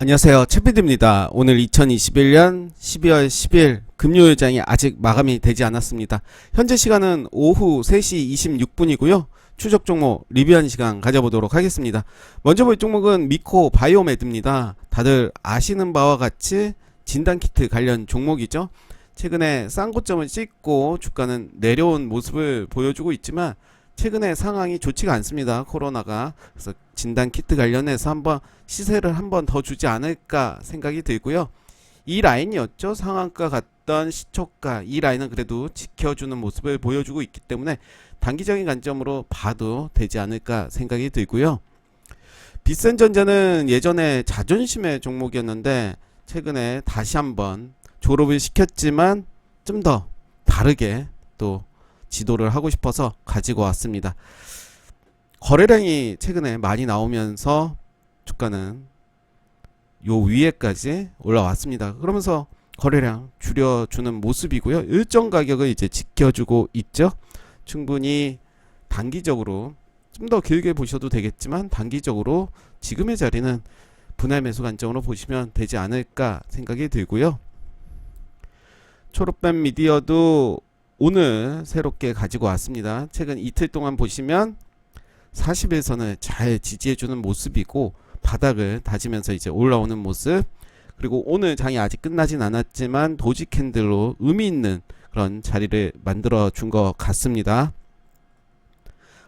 안녕하세요. 최피디입니다. 오늘 2021년 12월 10일 금요일장이 아직 마감이 되지 않았습니다. 현재 시간은 오후 3시 26분이고요. 추적 종목 리뷰하는 시간 가져보도록 하겠습니다. 먼저 볼 종목은 미코 바이오메드입니다. 다들 아시는 바와 같이 진단키트 관련 종목이죠. 최근에 싼 고점을 찍고 주가는 내려온 모습을 보여주고 있지만 최근에 상황이 좋지가 않습니다. 코로나가. 그래서 진단키트 관련해서 한번 시세를 한번 더 주지 않을까 생각이 들고요. 이 라인이었죠. 상한가 갔던 시초가. 이 라인은 그래도 지켜주는 모습을 보여주고 있기 때문에 단기적인 관점으로 봐도 되지 않을까 생각이 들고요. 비센전자는 예전에 자존심의 종목이었는데 최근에 다시 한번 졸업을 시켰지만 좀 더 다르게 또 지도를 하고 싶어서 가지고 왔습니다. 거래량이 최근에 많이 나오면서 주가는 요 위에까지 올라왔습니다. 그러면서 거래량 줄여주는 모습이고요. 일정 가격을 이제 지켜주고 있죠. 충분히 단기적으로 좀 더 길게 보셔도 되겠지만 단기적으로 지금의 자리는 분할 매수 관점으로 보시면 되지 않을까 생각이 들고요. 초록뱀 미디어도 오늘 새롭게 가지고 왔습니다. 최근 이틀 동안 보시면 40일선을 잘 지지해주는 모습이고 바닥을 다지면서 이제 올라오는 모습, 그리고 오늘 장이 아직 끝나진 않았지만 도지 캔들로 의미 있는 그런 자리를 만들어 준 것 같습니다.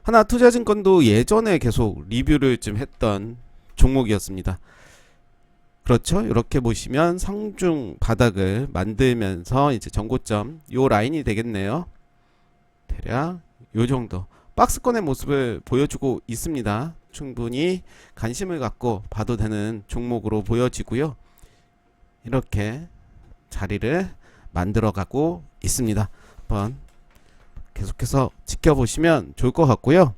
하나투자증권도 예전에 계속 리뷰를 좀 했던 종목이었습니다. 그렇죠. 이렇게 보시면 상중 바닥을 만들면서 이제 전고점 요 라인이 되겠네요. 대략 요 정도 박스권의 모습을 보여주고 있습니다. 충분히 관심을 갖고 봐도 되는 종목으로 보여지고요. 이렇게 자리를 만들어가고 있습니다. 한번 계속해서 지켜보시면 좋을 것 같고요.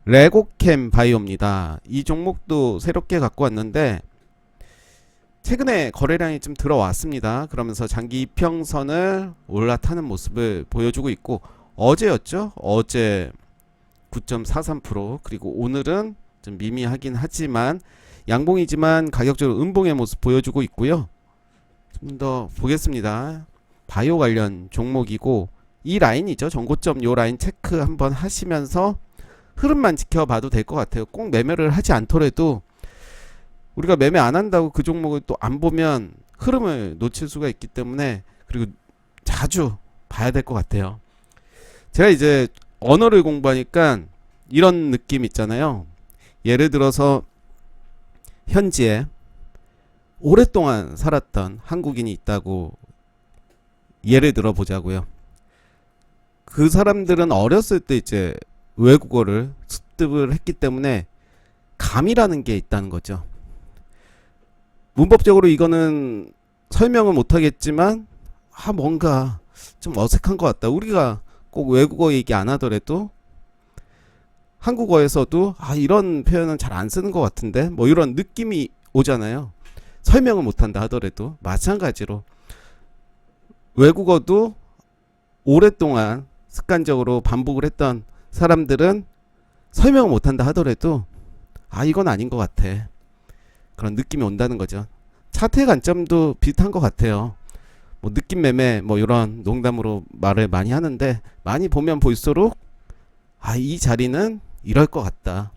레고캠 바이오입니다. 이 종목도 새롭게 갖고 왔는데 최근에 거래량이 좀 들어왔습니다. 그러면서 장기 이평선을 올라타는 모습을 보여주고 있고 어제였죠. 어제 9.43% 그리고 오늘은 좀 미미하긴 하지만 양봉이지만 가격적으로 음봉의 모습 보여주고 있고요. 좀 더 보겠습니다. 바이오 관련 종목이고 이 라인이죠. 전고점 요 라인 체크 한번 하시면서 흐름만 지켜봐도 될 것 같아요. 꼭 매매를 하지 않더라도 우리가 매매 안 한다고 그 종목을 또 안 보면 흐름을 놓칠 수가 있기 때문에 그리고 자주 봐야 될 것 같아요. 제가 이제 언어를 공부하니까 이런 느낌 있잖아요. 예를 들어서 현지에 오랫동안 살았던 한국인이 있다고 예를 들어 보자고요. 그 사람들은 어렸을 때 이제 외국어를 습득을 했기 때문에 감이라는 게 있다는 거죠. 문법적으로 이거는 설명은 못하겠지만 뭔가 좀 어색한 것 같다. 우리가 꼭 외국어 얘기 안 하더라도 한국어에서도 이런 표현은 잘 안 쓰는 것 같은데 뭐 이런 느낌이 오잖아요. 설명을 못한다 하더라도 마찬가지로 외국어도 오랫동안 습관적으로 반복을 했던 사람들은 설명을 못한다 하더라도 이건 아닌 것 같아 그런 느낌이 온다는 거죠. 차트의 관점도 비슷한 것 같아요. 뭐 느낌 매매 뭐 이런 농담으로 말을 많이 하는데 많이 보면 볼수록 이 자리는 이럴 것 같다.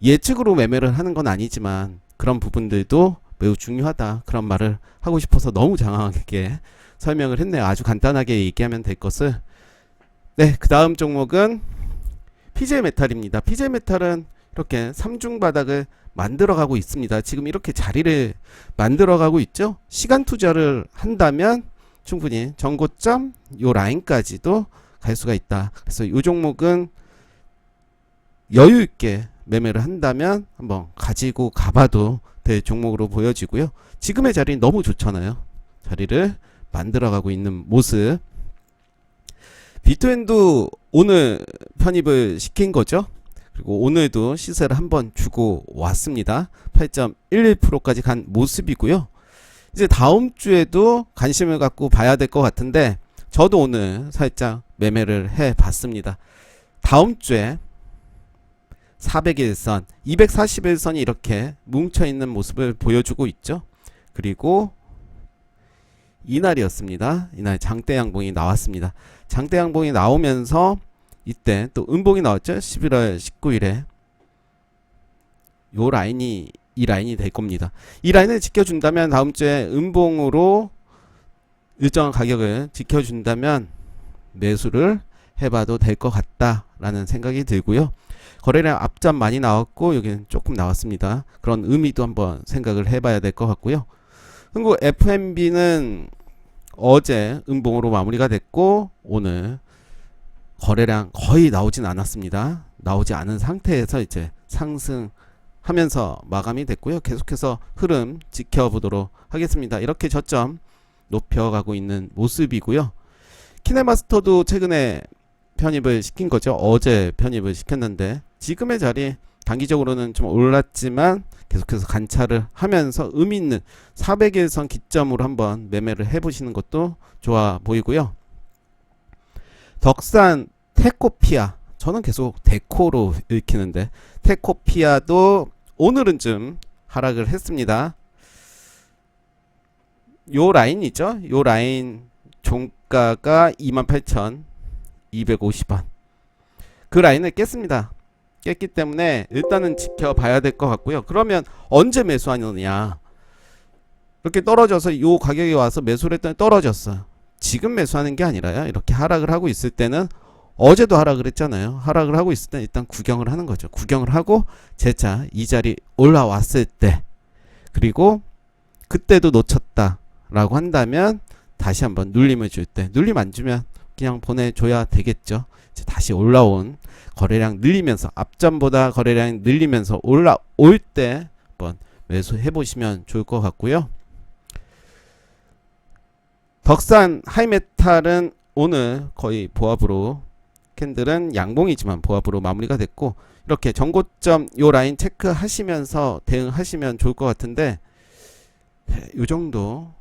예측으로 매매를 하는 건 아니지만 그런 부분들도 매우 중요하다. 그런 말을 하고 싶어서 너무 장황하게 설명을 했네요. 아주 간단하게 얘기하면 될 것을. 네, 그 다음 종목은 PJ메탈입니다. PJ메탈은 이렇게 3중 바닥을 만들어가고 있습니다. 지금 이렇게 자리를 만들어가고 있죠. 시간 투자를 한다면 충분히 전고점 요 라인까지도 갈 수가 있다. 그래서 이 종목은 여유 있게 매매를 한다면 한번 가지고 가봐도 될 종목으로 보여지고요. 지금의 자리는 너무 좋잖아요. 자리를 만들어가고 있는 모습. 비트엔도 오늘 편입을 시킨 거죠. 그리고 오늘도 시세를 한번 주고 왔습니다. 8.11%까지 간 모습이고요. 이제 다음 주에도 관심을 갖고 봐야 될 것 같은데 저도 오늘 살짝 매매를 해 봤습니다. 다음 주에 400일선, 241선이 이렇게 뭉쳐있는 모습을 보여주고 있죠. 그리고 이날이었습니다. 이날 장대 양봉이 나왔습니다. 장대 양봉이 나오면서 이때 또 음봉이 나왔죠. 11월 19일에 요 라인이 이 라인이 될 겁니다. 이 라인을 지켜준다면 다음 주에 음봉으로 일정한 가격을 지켜준다면 매수를 해봐도 될 것 같다라는 생각이 들고요. 거래량 앞전 많이 나왔고 여기는 조금 나왔습니다. 그런 의미도 한번 생각을 해봐야 될 것 같고요. 그리고 FMB는 어제 음봉으로 마무리가 됐고 오늘 거래량 거의 나오진 않았습니다. 나오지 않은 상태에서 이제 상승하면서 마감이 됐고요. 계속해서 흐름 지켜보도록 하겠습니다. 이렇게 저점 높여가고 있는 모습이고요. 키네마스터도 최근에 편입을 시킨 거죠. 어제 편입을 시켰는데 지금의 자리 단기적으로는 좀 올랐지만 계속해서 관찰을 하면서 의미 있는 400일선 기점으로 한번 매매를 해보시는 것도 좋아 보이고요. 덕산 테코피아, 저는 계속 데코로 읽히는데 테코피아도 오늘은 좀 하락을 했습니다. 요 라인이죠. 요 라인 종가가 28,250원. 그 라인을 깼습니다. 깼기 때문에 일단은 지켜봐야 될 것 같고요. 그러면 언제 매수하느냐? 이렇게 떨어져서 요 가격에 와서 매수를 했더니 떨어졌어요. 지금 매수하는 게 아니라요. 이렇게 하락을 하고 있을 때는 어제도 하락을 했잖아요. 하락을 하고 있을 때는 일단 구경을 하는 거죠. 구경을 하고 재차 이 자리 올라왔을 때 그리고 그때도 놓쳤다 라고 한다면 다시 한번 눌림을 줄 때 눌림 안 주면 그냥 보내줘야 되겠죠. 다시 올라온 거래량 늘리면서 앞전보다 거래량 늘리면서 올라올 때 한번 매수해 보시면 좋을 것 같고요. 덕산 하이메탈은 오늘 거의 보합으로 캔들은 양봉이지만 보합으로 마무리가 됐고 이렇게 전고점 요 라인 체크하시면서 대응하시면 좋을 것 같은데 요 정도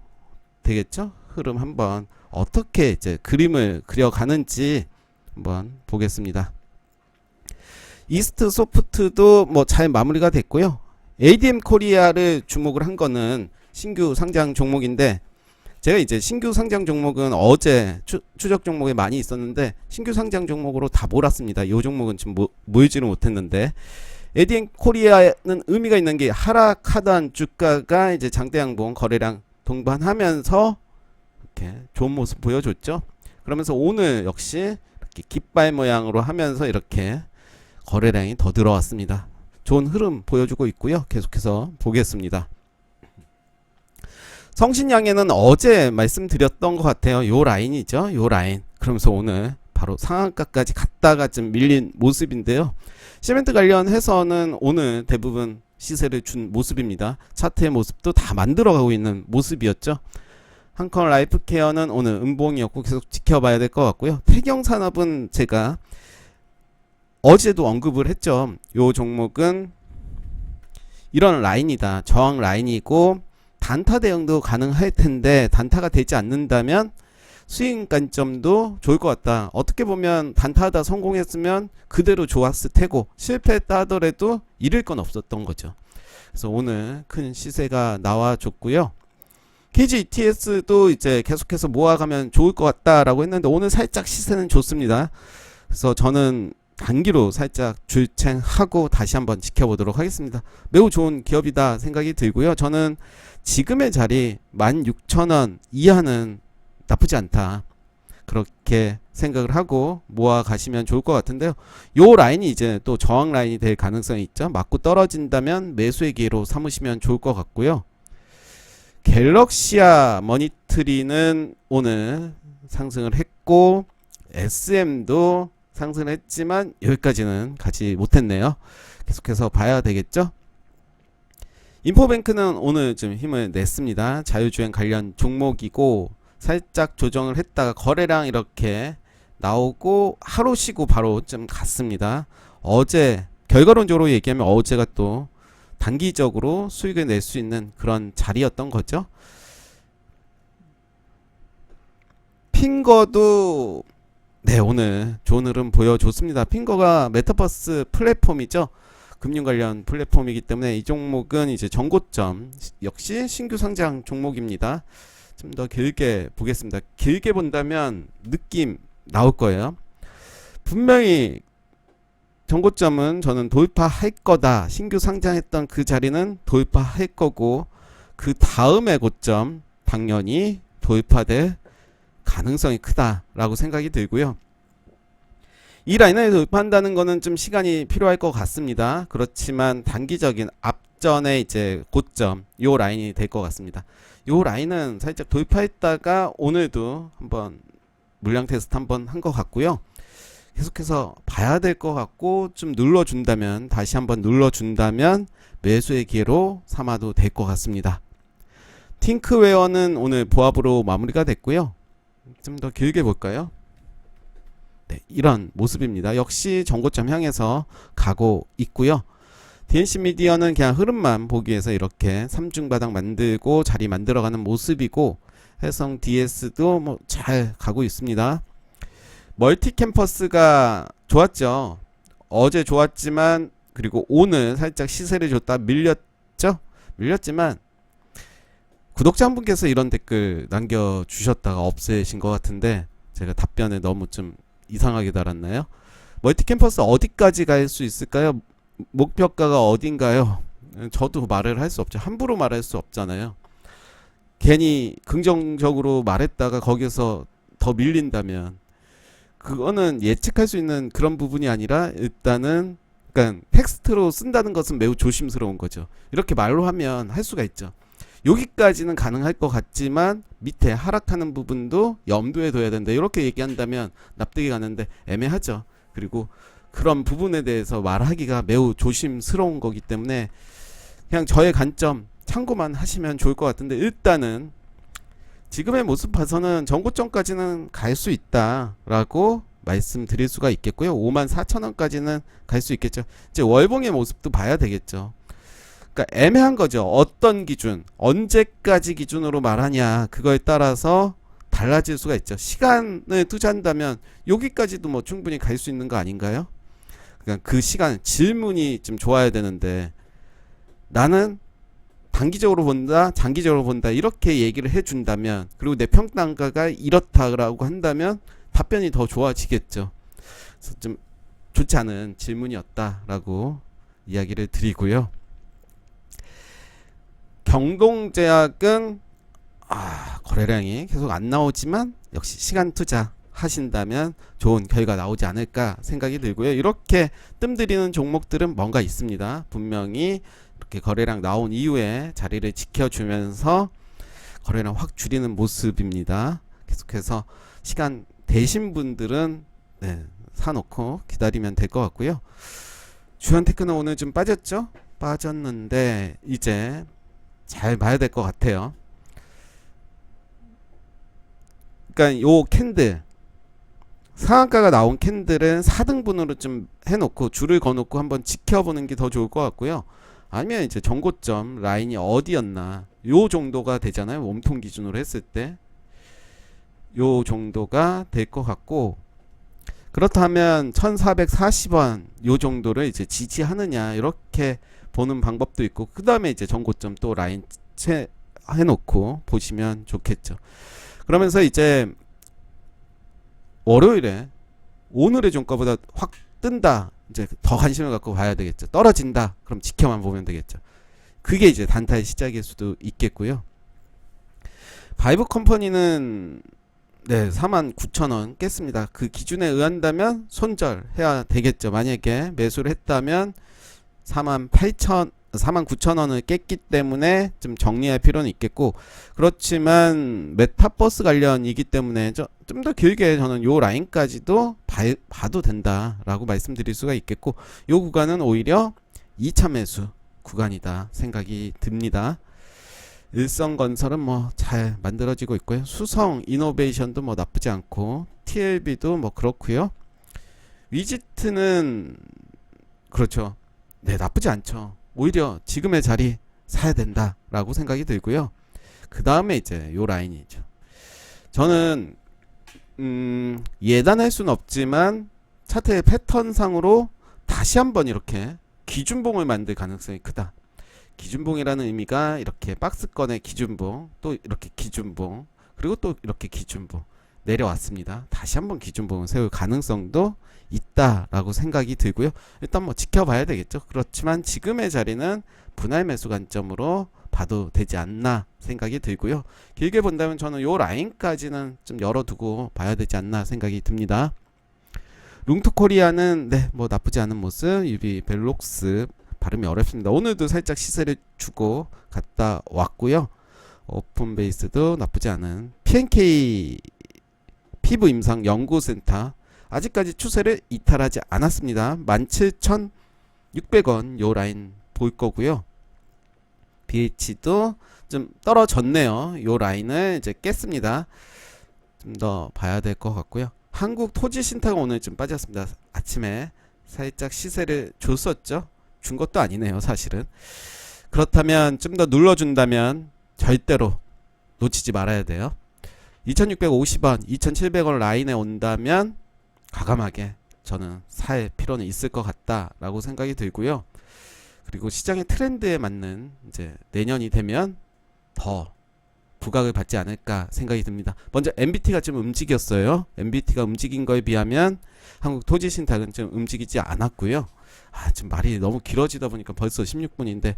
되겠죠? 흐름 한번 어떻게 이제 그림을 그려가는지 한번 보겠습니다. 이스트 소프트도 뭐 잘 마무리가 됐고요. ADM 코리아를 주목을 한 거는 신규 상장 종목인데 제가 이제 신규 상장 종목은 어제 추적 종목에 많이 있었는데 신규 상장 종목으로 다 몰았습니다. 이 종목은 지금 모이지는 못했는데 ADM 코리아는 의미가 있는 게 하락하던 주가가 이제 장대 양봉 거래량 동반하면서 이렇게 좋은 모습 보여줬죠. 그러면서 오늘 역시 이렇게 깃발 모양으로 하면서 이렇게 거래량이 더 들어왔습니다. 좋은 흐름 보여주고 있고요. 계속해서 보겠습니다. 성신양에는 어제 말씀드렸던 것 같아요. 요 라인이죠. 요 라인. 그러면서 오늘 바로 상한가까지 갔다가 좀 밀린 모습인데요. 시멘트 관련해서는 오늘 대부분 시세를 준 모습입니다. 차트의 모습도 다 만들어가고 있는 모습이었죠. 한컨 라이프케어는 오늘 음봉이었고 계속 지켜봐야 될 것 같고요. 태경산업은 제가 어제도 언급을 했죠. 요 종목은 이런 라인이다. 저항 라인이고 단타 대응도 가능할 텐데 단타가 되지 않는다면 수익 관점도 좋을 것 같다. 어떻게 보면 단타하다 성공했으면 그대로 좋았을 테고 실패했다 하더라도 잃을 건 없었던 거죠. 그래서 오늘 큰 시세가 나와줬고요. KG ETS도 이제 계속해서 모아가면 좋을 것 같다라고 했는데 오늘 살짝 시세는 좋습니다. 그래서 저는 단기로 살짝 줄챙하고 다시 한번 지켜보도록 하겠습니다. 매우 좋은 기업이다 생각이 들고요. 저는 지금의 자리 16,000원 이하는 나쁘지 않다 그렇게 생각을 하고 모아 가시면 좋을 것 같은데요. 요 라인이 이제 또 저항 라인이 될 가능성이 있죠. 맞고 떨어진다면 매수의 기회로 삼으시면 좋을 것 같고요. 갤럭시아 머니트리는 오늘 상승을 했고 SM도 상승을 했지만 여기까지는 가지 못했네요. 계속해서 봐야 되겠죠. 인포뱅크는 오늘 좀 힘을 냈습니다. 자율주행 관련 종목이고 살짝 조정을 했다가 거래량 이렇게 나오고 하루 쉬고 바로 좀 갔습니다. 어제 결과론적으로 얘기하면 어제가 또 단기적으로 수익을 낼 수 있는 그런 자리였던 거죠. 핑거도 네 오늘 좋은 흐름 보여줬습니다. 핑거가 메타버스 플랫폼이죠. 금융 관련 플랫폼이기 때문에 이 종목은 이제 전고점 역시 신규 상장 종목입니다. 좀 더 길게 보겠습니다. 길게 본다면 느낌 나올 거예요. 분명히 전고점은 저는 돌파할 거다. 신규 상장했던 그 자리는 돌파할 거고 그 다음의 고점 당연히 돌파될 가능성이 크다라고 생각이 들고요. 이 라인을 돌파한다는 거는 좀 시간이 필요할 것 같습니다. 그렇지만 단기적인 앞전에 이제 고점 요 라인이 될 것 같습니다. 요 라인은 살짝 돌파했다가 오늘도 한번 물량 테스트 한번 한 것 같고요. 계속해서 봐야 될 것 같고 좀 눌러준다면 다시 한번 눌러준다면 매수의 기회로 삼아도 될 것 같습니다. 팅크웨어는 오늘 보합으로 마무리가 됐고요. 좀 더 길게 볼까요? 네, 이런 모습입니다. 역시 전고점 향해서 가고 있고요. DNC 미디어는 그냥 흐름만 보기 위해서 이렇게 3중 바닥 만들고 자리 만들어가는 모습이고 해성 DS도 뭐 잘 가고 있습니다. 멀티 캠퍼스가 좋았죠. 어제 좋았지만 그리고 오늘 살짝 시세를 줬다 밀렸죠. 밀렸지만 구독자 한 분께서 이런 댓글 남겨주셨다가 없애신 것 같은데 제가 답변을 너무 좀 이상하게 달았나요? 멀티 캠퍼스 어디까지 갈 수 있을까요? 목표가가 어딘가요? 저도 말을 할 수 없죠. 함부로 말할 수 없잖아요. 괜히 긍정적으로 말했다가 거기서 더 밀린다면 그거는 예측할 수 있는 그런 부분이 아니라 일단은 그러니까 텍스트로 쓴다는 것은 매우 조심스러운 거죠. 이렇게 말로 하면 할 수가 있죠. 여기까지는 가능할 것 같지만 밑에 하락하는 부분도 염두에 둬야 된다. 이렇게 얘기한다면 납득이 가는데 애매하죠. 그리고 그런 부분에 대해서 말하기가 매우 조심스러운 거기 때문에 그냥 저의 관점 참고만 하시면 좋을 것 같은데 일단은 지금의 모습 봐서는 전고점까지는 갈 수 있다라고 말씀드릴 수가 있겠고요. 54,000원까지는 갈 수 있겠죠. 이제 월봉의 모습도 봐야 되겠죠. 그러니까 애매한 거죠. 어떤 기준, 언제까지 기준으로 말하냐 그거에 따라서 달라질 수가 있죠. 시간을 투자한다면 여기까지도 뭐 충분히 갈 수 있는 거 아닌가요? 그러니까 그 시간 질문이 좀 좋아야 되는데 나는 단기적으로 본다, 장기적으로 본다 이렇게 얘기를 해준다면 그리고 내 평단가가 이렇다라고 한다면 답변이 더 좋아지겠죠. 그래서 좀 좋지 않은 질문이었다라고 이야기를 드리고요. 경동제약은 거래량이 계속 안 나오지만 역시 시간 투자 하신다면 좋은 결과 나오지 않을까 생각이 들고요. 이렇게 뜸들이는 종목들은 뭔가 있습니다. 분명히 이렇게 거래량 나온 이후에 자리를 지켜주면서 거래량 확 줄이는 모습입니다. 계속해서 시간 되신 분들은 사놓고 기다리면 될 것 같고요. 주한테크는 오늘 좀 빠졌죠? 빠졌는데 이제 잘 봐야 될 것 같아요. 그러니까 요 캔들 상한가가 나온 캔들은 4등분으로 좀 해놓고 줄을 거놓고 한번 지켜보는 게 더 좋을 것 같고요. 아니면 이제 전고점 라인이 어디였나 요 정도가 되잖아요. 몸통 기준으로 했을 때 요 정도가 될 것 같고 그렇다면 1440원 요 정도를 이제 지지하느냐 이렇게 보는 방법도 있고 그 다음에 이제 전고점 또 라인 해놓고 보시면 좋겠죠. 그러면서 이제 월요일에 오늘의 종가보다 확 뜬다 이제 더 관심을 갖고 봐야 되겠죠. 떨어진다 그럼 지켜만 보면 되겠죠. 그게 이제 단타의 시작일 수도 있겠고요. 바이브 컴퍼니는 49,000원 깼습니다. 그 기준에 의한다면 손절해야 되겠죠. 만약에 매수를 했다면 49,000원을 깼기 때문에 좀 정리할 필요는 있겠고 그렇지만 메타버스 관련이기 때문에 좀 더 길게 저는 요 라인까지도 봐도 된다라고 말씀드릴 수가 있겠고 요 구간은 오히려 2차 매수 구간이다 생각이 듭니다. 일성건설은 뭐 잘 만들어지고 있고요. 수성 이노베이션도 뭐 나쁘지 않고 TLB도 뭐 그렇고요. 위지트는 그렇죠. 나쁘지 않죠. 오히려 지금의 자리 사야 된다라고 생각이 들고요. 그 다음에 이제 요 라인이죠. 저는 예단할 수는 없지만 차트의 패턴상으로 다시 한번 이렇게 기준봉을 만들 가능성이 크다. 기준봉이라는 의미가 이렇게 박스권의 기준봉, 또 이렇게 기준봉, 그리고 또 이렇게 기준봉 내려왔습니다. 다시 한번 기준봉을 세울 가능성도 있다라고 생각이 들고요. 일단 뭐 지켜봐야 되겠죠. 그렇지만 지금의 자리는 분할 매수 관점으로 봐도 되지 않나 생각이 들고요. 길게 본다면 저는 요 라인까지는 좀 열어두고 봐야 되지 않나 생각이 듭니다. 룽투코리아는 네, 뭐 나쁘지 않은 모습. 유비 벨록스 발음이 어렵습니다. 오늘도 살짝 시세를 주고 갔다 왔고요. 오픈베이스도 나쁘지 않은 P&K 피부 임상 연구센터 아직까지 추세를 이탈하지 않았습니다. 17,600원 요 라인 볼 거고요. BH도 좀 떨어졌네요. 요 라인을 이제 깼습니다. 좀 더 봐야 될 것 같고요. 한국토지신탁은 오늘 좀 빠졌습니다. 아침에 살짝 시세를 줬었죠. 준 것도 아니네요, 사실은. 그렇다면 좀 더 눌러준다면 절대로 놓치지 말아야 돼요. 2650원, 2700원 라인에 온다면 과감하게 저는 살 필요는 있을 것 같다라고 생각이 들고요. 그리고 시장의 트렌드에 맞는 이제 내년이 되면 더 부각을 받지 않을까 생각이 듭니다. 먼저 MBT가 좀 움직였어요. MBT가 움직인 거에 비하면 한국토지신탁은 좀 움직이지 않았고요. 지금 말이 너무 길어지다 보니까 벌써 16분인데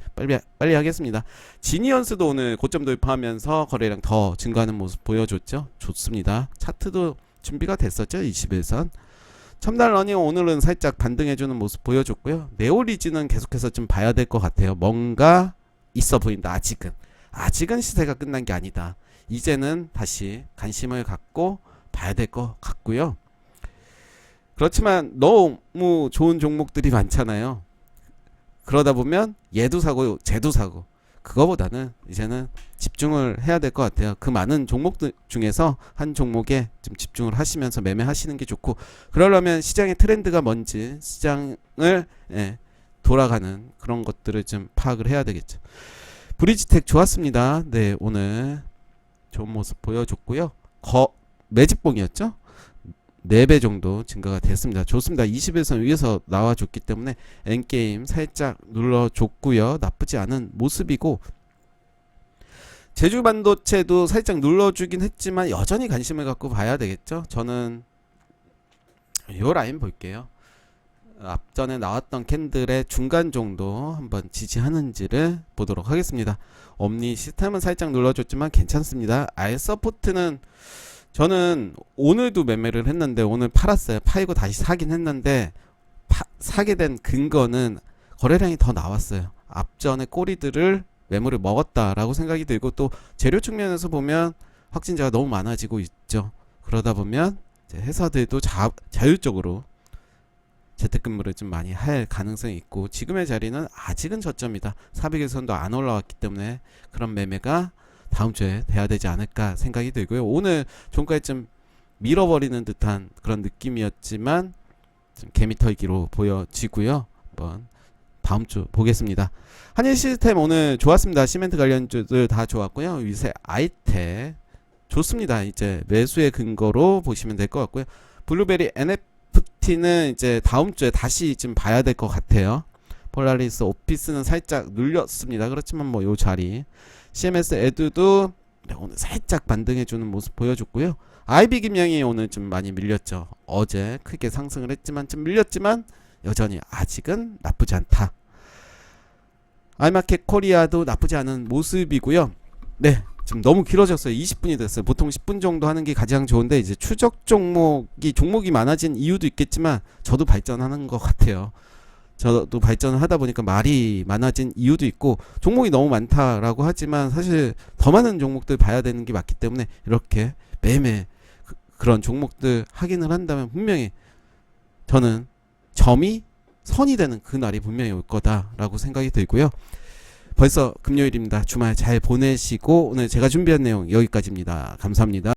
빨리 하겠습니다. 지니언스도 오늘 고점 돌파하면서 거래량 더 증가하는 모습 보여줬죠. 좋습니다. 차트도 준비가 됐었죠. 21선. 첨단 러닝 오늘은 살짝 반등해주는 모습 보여줬고요. 네오리지는 계속해서 좀 봐야 될 것 같아요. 뭔가 있어 보인다. 아직은 시세가 끝난 게 아니다. 이제는 다시 관심을 갖고 봐야 될 것 같고요. 그렇지만 너무 좋은 종목들이 많잖아요. 그러다 보면 얘도 사고 쟤도 사고 그거보다는 이제는 집중을 해야 될 것 같아요. 그 많은 종목들 중에서 한 종목에 좀 집중을 하시면서 매매하시는 게 좋고, 그러려면 시장의 트렌드가 뭔지 시장을 돌아가는 그런 것들을 좀 파악을 해야 되겠죠. 브리지텍 좋았습니다. 네, 오늘 좋은 모습 보여줬고요. 매집봉이었죠? 4배 정도 증가가 됐습니다. 좋습니다. 21선 위에서 나와줬기 때문에 엔게임 살짝 눌러줬고요. 나쁘지 않은 모습이고, 제주반도체도 살짝 눌러주긴 했지만 여전히 관심을 갖고 봐야 되겠죠. 저는 요 라인 볼게요. 앞전에 나왔던 캔들의 중간 정도 한번 지지하는지를 보도록 하겠습니다. 옴니 시스템은 살짝 눌러줬지만 괜찮습니다. 알서포트는 저는 오늘도 매매를 했는데 오늘 팔았어요. 팔고 다시 사긴 했는데 사게 된 근거는 거래량이 더 나왔어요. 앞전에 꼬리들을 매물을 먹었다라고 생각이 들고, 또 재료 측면에서 보면 확진자가 너무 많아지고 있죠. 그러다 보면 이제 회사들도 자율적으로 재택근무를 좀 많이 할 가능성이 있고, 지금의 자리는 아직은 저점이다. 400일선도 안 올라왔기 때문에 그런 매매가 다음 주에 돼야 되지 않을까 생각이 들고요. 오늘 종가에 좀 밀어버리는 듯한 그런 느낌이었지만 좀 개미털기로 보여지고요. 한번 다음 주 보겠습니다. 한일 시스템 오늘 좋았습니다. 시멘트 관련주들 다 좋았고요. 위세 아이텍 좋습니다. 이제 매수의 근거로 보시면 될 것 같고요. 블루베리 NFT는 이제 다음 주에 다시 좀 봐야 될 것 같아요. 폴라리스 오피스는 살짝 눌렸습니다. 그렇지만 뭐 요 자리. CMS 에드도 오늘 살짝 반등해주는 모습 보여줬고요. IB 김영이 오늘 좀 많이 밀렸죠. 어제 크게 상승을 했지만 좀 밀렸지만 여전히 아직은 나쁘지 않다. 아이마켓 코리아도 나쁘지 않은 모습이고요. 네, 지금 너무 길어졌어요. 20분이 됐어요. 보통 10분 정도 하는 게 가장 좋은데, 이제 추적 종목이 많아진 이유도 있겠지만 저도 발전하는 것 같아요. 저도 발전을 하다 보니까 말이 많아진 이유도 있고, 종목이 너무 많다라고 하지만 사실 더 많은 종목들 봐야 되는 게 맞기 때문에 이렇게 매매 그런 종목들 확인을 한다면 분명히 저는 점이 선이 되는 그날이 분명히 올 거다라고 생각이 들고요. 벌써 금요일입니다. 주말 잘 보내시고 오늘 제가 준비한 내용 여기까지입니다. 감사합니다.